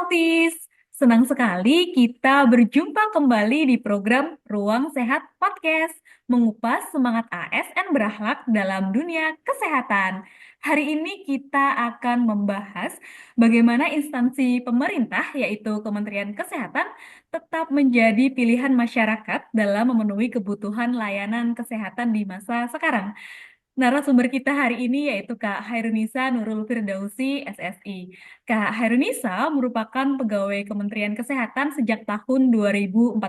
Healthies, senang sekali kita berjumpa kembali di program Ruang Sehat Podcast, mengupas semangat ASN berakhlak dalam dunia kesehatan. Hari ini kita akan membahas bagaimana instansi pemerintah, yaitu Kementerian Kesehatan, tetap menjadi pilihan masyarakat dalam memenuhi kebutuhan layanan kesehatan di masa sekarang. Narasumber kita hari ini yaitu Kak Hairunisa Nurul Firdausi, SSI. Kak Hairunisa merupakan pegawai Kementerian Kesehatan sejak tahun 2014.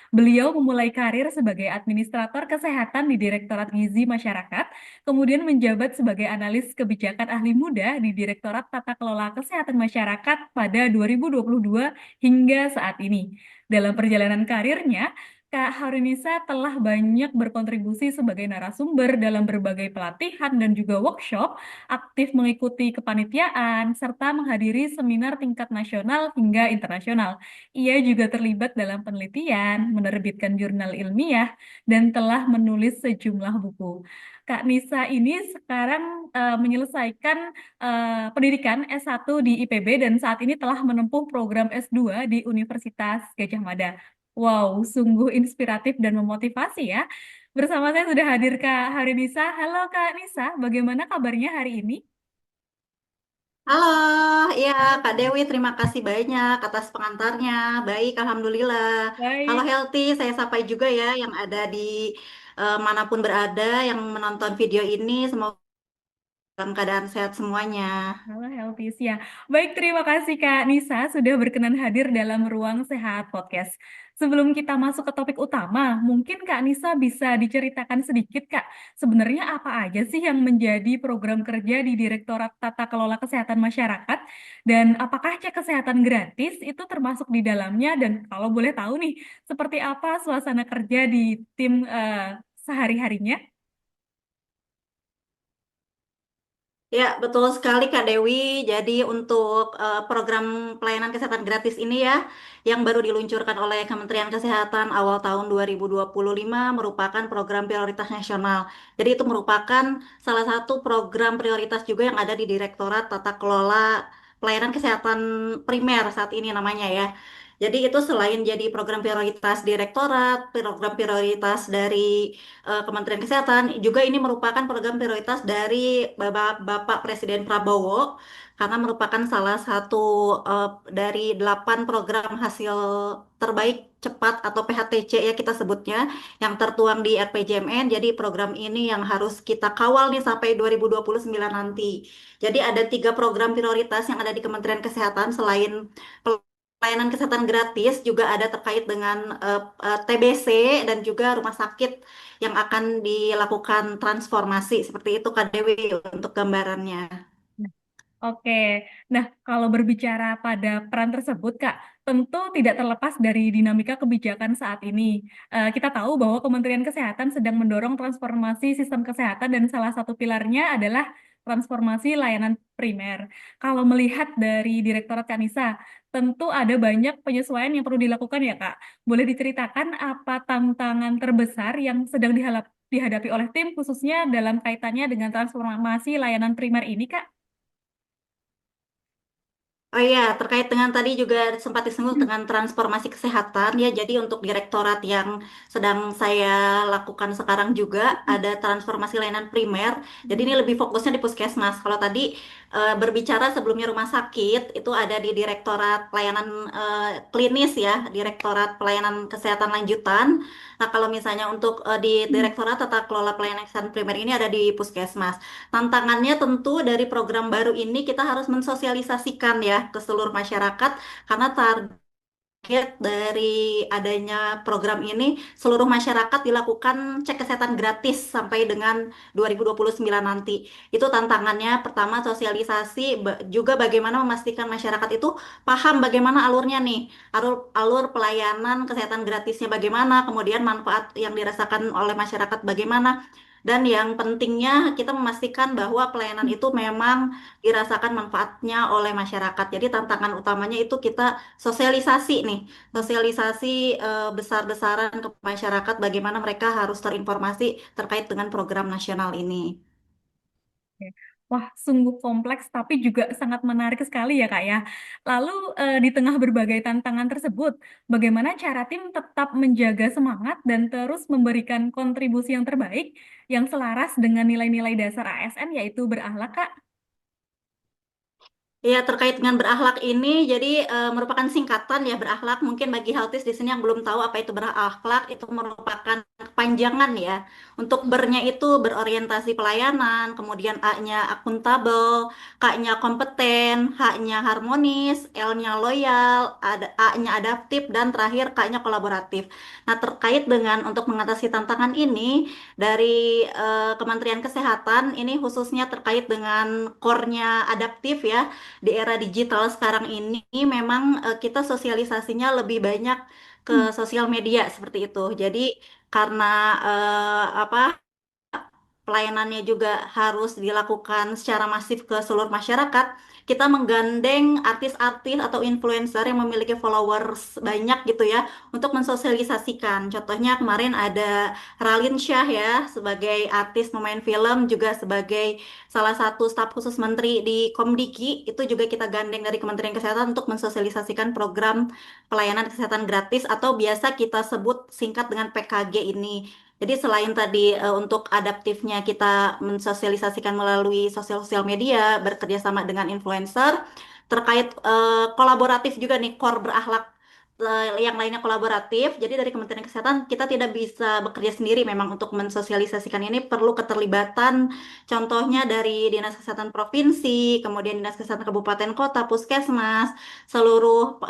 Beliau memulai karir sebagai administrator kesehatan di Direktorat Gizi Masyarakat, kemudian menjabat sebagai analis kebijakan ahli muda di Direktorat Tata Kelola Kesehatan Masyarakat pada 2022 hingga saat ini. Dalam perjalanan karirnya, Kak Harunisa telah banyak berkontribusi sebagai narasumber dalam berbagai pelatihan dan juga workshop, aktif mengikuti kepanitiaan, serta menghadiri seminar tingkat nasional hingga internasional. Ia juga terlibat dalam penelitian, menerbitkan jurnal ilmiah, dan telah menulis sejumlah buku. Kak Nisa ini sekarang menyelesaikan pendidikan S1 di IPB dan saat ini telah menempuh program S2 di Universitas Gajah Mada. Wow, sungguh inspiratif dan memotivasi ya. Bersama saya sudah hadir Kak Harinisa. Halo Kak Nisa, bagaimana kabarnya hari ini? Halo, iya Kak Dewi, terima kasih banyak atas pengantarnya. Baik, Alhamdulillah. Halo Baik. Healthy, saya sapa juga ya yang ada di manapun berada yang menonton video ini. Semoga dalam keadaan sehat semuanya. Halo Heltis ya. Baik, terima kasih Kak Nisa sudah berkenan hadir dalam Ruang Sehat Podcast. Sebelum kita masuk ke topik utama, mungkin Kak Nisa bisa diceritakan sedikit Kak, sebenarnya apa aja sih yang menjadi program kerja di Direktorat Tata Kelola Kesehatan Masyarakat dan apakah cek kesehatan gratis itu termasuk di dalamnya dan kalau boleh tahu nih, seperti apa suasana kerja di tim sehari-harinya? Ya, betul sekali Kak Dewi. Jadi untuk program pelayanan kesehatan gratis ini ya, yang baru diluncurkan oleh Kementerian Kesehatan awal tahun 2025 merupakan program prioritas nasional. Jadi itu merupakan salah satu program prioritas juga yang ada di Direktorat Tata Kelola Pelayanan Kesehatan Primer saat ini namanya ya. Jadi itu selain jadi program prioritas direktorat, program prioritas dari Kementerian Kesehatan, juga ini merupakan program prioritas dari Bapak Presiden Prabowo karena merupakan salah satu dari 8 program hasil terbaik cepat atau PHTC ya kita sebutnya yang tertuang di RPJMN. Jadi program ini yang harus kita kawal nih sampai 2029 nanti. Jadi ada 3 program prioritas yang ada di Kementerian Kesehatan selain pelayanan kesehatan gratis juga ada terkait dengan TBC dan juga rumah sakit yang akan dilakukan transformasi seperti itu Kak Dewi untuk gambarannya. Oke, nah kalau berbicara pada peran tersebut, Kak, tentu tidak terlepas dari dinamika kebijakan saat ini. Kita tahu bahwa Kementerian Kesehatan sedang mendorong transformasi sistem kesehatan dan salah satu pilarnya adalah transformasi layanan primer. Kalau melihat dari Direktorat Kanisa, tentu ada banyak penyesuaian yang perlu dilakukan ya, Kak. Boleh diceritakan apa tantangan terbesar yang sedang dihadapi oleh tim khususnya dalam kaitannya dengan transformasi layanan primer ini, Kak? Oh iya, terkait dengan tadi juga sempat disinggung dengan transformasi kesehatan ya. Jadi untuk direktorat yang sedang saya lakukan sekarang juga ada transformasi layanan primer. Jadi ini lebih fokusnya di puskesmas. Kalau tadi berbicara sebelumnya rumah sakit itu ada di direktorat pelayanan klinis ya, direktorat pelayanan kesehatan lanjutan. Nah, kalau misalnya untuk di direktorat tata kelola pelayanan kesehatan primer ini ada di puskesmas. Tantangannya tentu dari program baru ini kita harus mensosialisasikan ya ke seluruh masyarakat karena target dari adanya program ini seluruh masyarakat dilakukan cek kesehatan gratis sampai dengan 2029 nanti. Itu tantangannya pertama sosialisasi juga bagaimana memastikan masyarakat itu paham bagaimana alurnya nih. Alur pelayanan kesehatan gratisnya bagaimana, kemudian manfaat yang dirasakan oleh masyarakat bagaimana. Dan yang pentingnya kita memastikan bahwa pelayanan itu memang dirasakan manfaatnya oleh masyarakat. Jadi tantangan utamanya itu kita sosialisasi nih, sosialisasi besar-besaran ke masyarakat bagaimana mereka harus terinformasi terkait dengan program nasional ini. Oke. Wah, sungguh kompleks tapi juga sangat menarik sekali ya Kak ya. Lalu di tengah berbagai tantangan tersebut, bagaimana cara tim tetap menjaga semangat dan terus memberikan kontribusi yang terbaik yang selaras dengan nilai-nilai dasar ASN yaitu berakhlak Kak? Ya, terkait dengan berakhlak ini, jadi merupakan singkatan ya berakhlak. Mungkin bagi Haltis di sini yang belum tahu apa itu berakhlak, itu merupakan kepanjangan ya. Untuk bernya itu berorientasi pelayanan, kemudian A-nya akuntabel, K-nya kompeten, H-nya harmonis, L-nya loyal, A-nya adaptif, dan terakhir K-nya kolaboratif. Nah, terkait dengan untuk mengatasi tantangan ini, dari Kementerian Kesehatan, ini khususnya terkait dengan core-nya adaptif ya di era digital sekarang ini memang kita sosialisasinya lebih banyak Hmm. ke sosial media seperti itu. Jadi karena apa pelayanannya juga harus dilakukan secara masif ke seluruh masyarakat, kita menggandeng artis-artis atau influencer yang memiliki followers banyak gitu ya untuk mensosialisasikan. Contohnya kemarin ada Raline Shah ya sebagai artis pemain film juga sebagai salah satu staf khusus menteri di Komdiki itu juga kita gandeng dari Kementerian Kesehatan untuk mensosialisasikan program pelayanan kesehatan gratis atau biasa kita sebut singkat dengan PKG ini. Jadi selain tadi untuk adaptifnya kita mensosialisasikan melalui sosial media, bekerja sama dengan influencer, terkait kolaboratif juga nih, core berakhlak yang lainnya kolaboratif. Jadi dari Kementerian Kesehatan kita tidak bisa bekerja sendiri memang untuk mensosialisasikan ini perlu keterlibatan contohnya dari Dinas Kesehatan Provinsi, kemudian Dinas Kesehatan Kabupaten Kota, Puskesmas, seluruh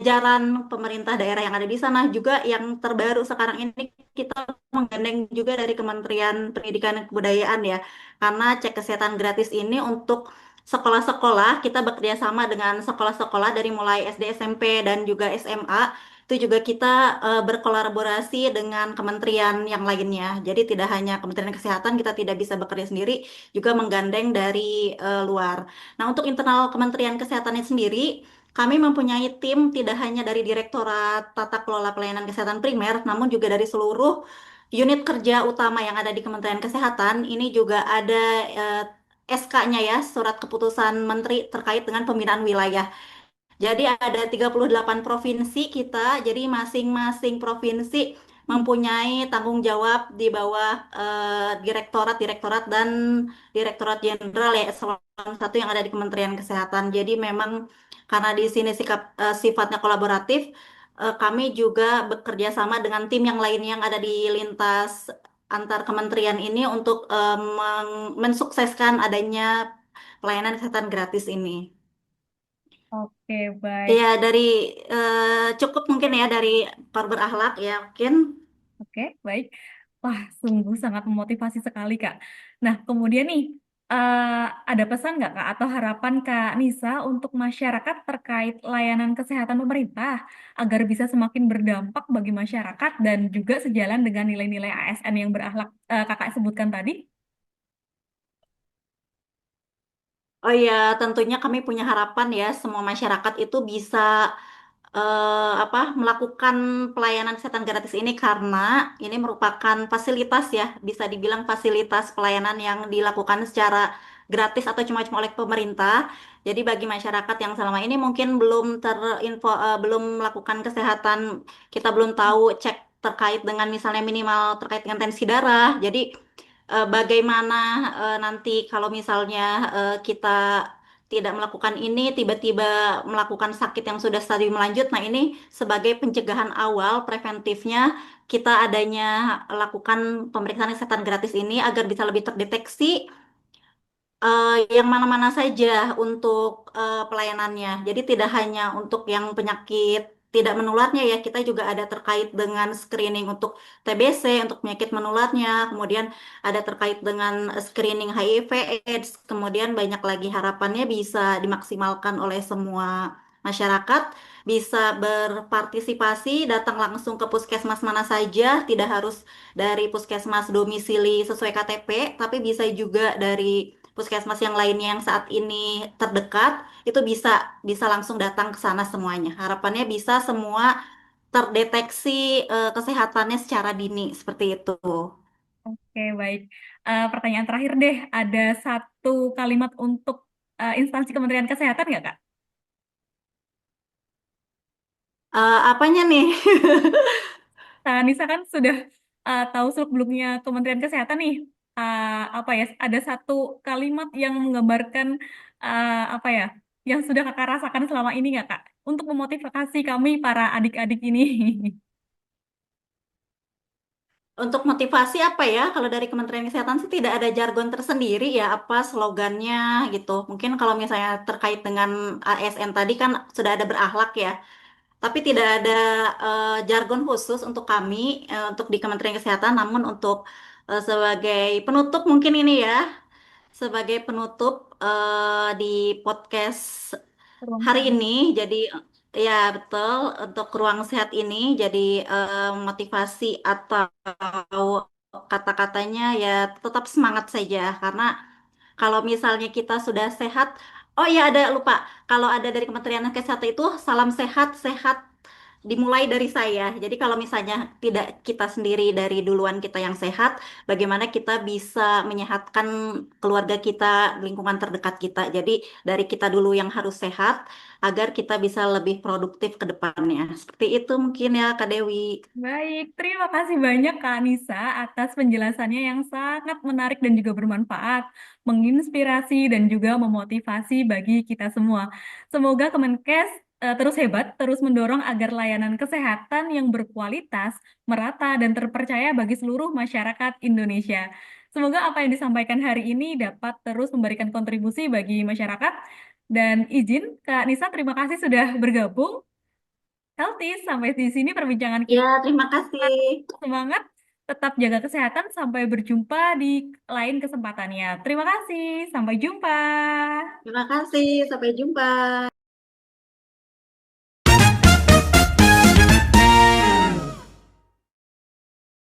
jajaran pemerintah daerah yang ada di sana juga yang terbaru sekarang ini kita menggandeng juga dari Kementerian Pendidikan dan Kebudayaan ya karena cek kesehatan gratis ini untuk sekolah-sekolah kita bekerja sama dengan sekolah-sekolah dari mulai SD, SMP dan juga SMA itu juga kita berkolaborasi dengan kementerian yang lainnya. Jadi tidak hanya Kementerian Kesehatan kita tidak bisa bekerja sendiri, juga menggandeng dari luar. Nah, untuk internal Kementerian Kesehatannya sendiri kami mempunyai tim tidak hanya dari Direktorat Tata Kelola Pelayanan Kesehatan Primer, namun juga dari seluruh unit kerja utama yang ada di Kementerian Kesehatan. Ini juga ada SK-nya ya, Surat Keputusan Menteri terkait dengan pembinaan wilayah. Jadi ada 38 provinsi kita, jadi masing-masing provinsi Hmm. mempunyai tanggung jawab di bawah direktorat-direktorat dan direktorat jenderal ya eselon satu yang ada di Kementerian Kesehatan. Jadi memang karena di sini sifatnya kolaboratif, kami juga bekerja sama dengan tim yang lain yang ada di lintas antar kementerian ini untuk mensukseskan adanya pelayanan kesehatan gratis ini. Oke, baik. Ya, dari cukup mungkin ya dari par berakhlak ya mungkin. Oke, baik. Wah, sungguh sangat memotivasi sekali, Kak. Nah, kemudian nih, eh, ada pesan nggak, Kak, atau harapan Kak Nisa untuk masyarakat terkait layanan kesehatan pemerintah agar bisa semakin berdampak bagi masyarakat dan juga sejalan dengan nilai-nilai ASN yang berakhlak Kakak sebutkan tadi? Oh ya, tentunya kami punya harapan ya semua masyarakat itu bisa melakukan pelayanan kesehatan gratis ini karena ini merupakan fasilitas ya, bisa dibilang fasilitas pelayanan yang dilakukan secara gratis atau cuma-cuma oleh pemerintah. Jadi bagi masyarakat yang selama ini mungkin belum terinfo, belum melakukan kesehatan, kita belum tahu cek terkait dengan misalnya minimal terkait dengan tensi darah. Jadi bagaimana nanti kalau misalnya kita tidak melakukan ini, tiba-tiba melakukan sakit yang sudah stadium lanjut. Nah, ini sebagai pencegahan awal preventifnya kita adanya lakukan pemeriksaan kesehatan gratis ini agar bisa lebih terdeteksi yang mana-mana saja untuk pelayanannya. Jadi tidak hanya untuk yang penyakit tidak menularnya ya, kita juga ada terkait dengan screening untuk TBC, untuk penyakit menularnya, kemudian ada terkait dengan screening HIV AIDS, kemudian banyak lagi harapannya bisa dimaksimalkan oleh semua masyarakat, bisa berpartisipasi, datang langsung ke puskesmas mana saja, tidak harus dari puskesmas domisili sesuai KTP, tapi bisa juga dari puskesmas yang lainnya yang saat ini terdekat itu bisa bisa langsung datang ke sana semuanya. Harapannya bisa semua terdeteksi kesehatannya secara dini seperti itu. Oke, baik. Pertanyaan terakhir deh, ada satu kalimat untuk instansi Kementerian Kesehatan nggak, Kak? Apanya nih? Kak Nisa kan sudah tahu seluk-beluknya Kementerian Kesehatan nih. Apa ya? Ada satu kalimat yang menggambarkan apa ya? Yang sudah kakak rasakan selama ini nggak, Kak? Untuk memotivasi kami para adik-adik ini. Untuk motivasi apa ya? Kalau dari Kementerian Kesehatan sih tidak ada jargon tersendiri ya, apa slogannya gitu. Mungkin kalau misalnya terkait dengan ASN tadi kan sudah ada berakhlak ya. Tapi tidak ada jargon khusus untuk kami, untuk di Kementerian Kesehatan. Namun untuk sebagai penutup mungkin ini ya, sebagai penutup di podcast Ruang hari sehat. ini, jadi ya betul untuk ruang sehat ini, jadi motivasi atau kata-katanya ya tetap semangat saja karena kalau misalnya kita sudah sehat, oh ya ada lupa, kalau ada dari Kementerian Kesehatan itu salam sehat, sehat dimulai dari saya. Jadi kalau misalnya tidak kita sendiri dari duluan kita yang sehat, bagaimana kita bisa menyehatkan keluarga kita, lingkungan terdekat kita. Jadi dari kita dulu yang harus sehat agar kita bisa lebih produktif ke depannya. Seperti itu mungkin ya Kak Dewi. Baik, terima kasih banyak Kak Nisa atas penjelasannya yang sangat menarik dan juga bermanfaat, menginspirasi dan juga memotivasi bagi kita semua. Semoga Kemenkes terus hebat, terus mendorong agar layanan kesehatan yang berkualitas, merata, dan terpercaya bagi seluruh masyarakat Indonesia. Semoga apa yang disampaikan hari ini dapat terus memberikan kontribusi bagi masyarakat. Dan izin, Kak Nisa, terima kasih sudah bergabung. Healthy, sampai di sini perbincangan Ya, kita. terima kasih. Semangat, tetap jaga kesehatan, sampai berjumpa di lain kesempatannya. Terima kasih, sampai jumpa. Terima kasih. Sampai jumpa.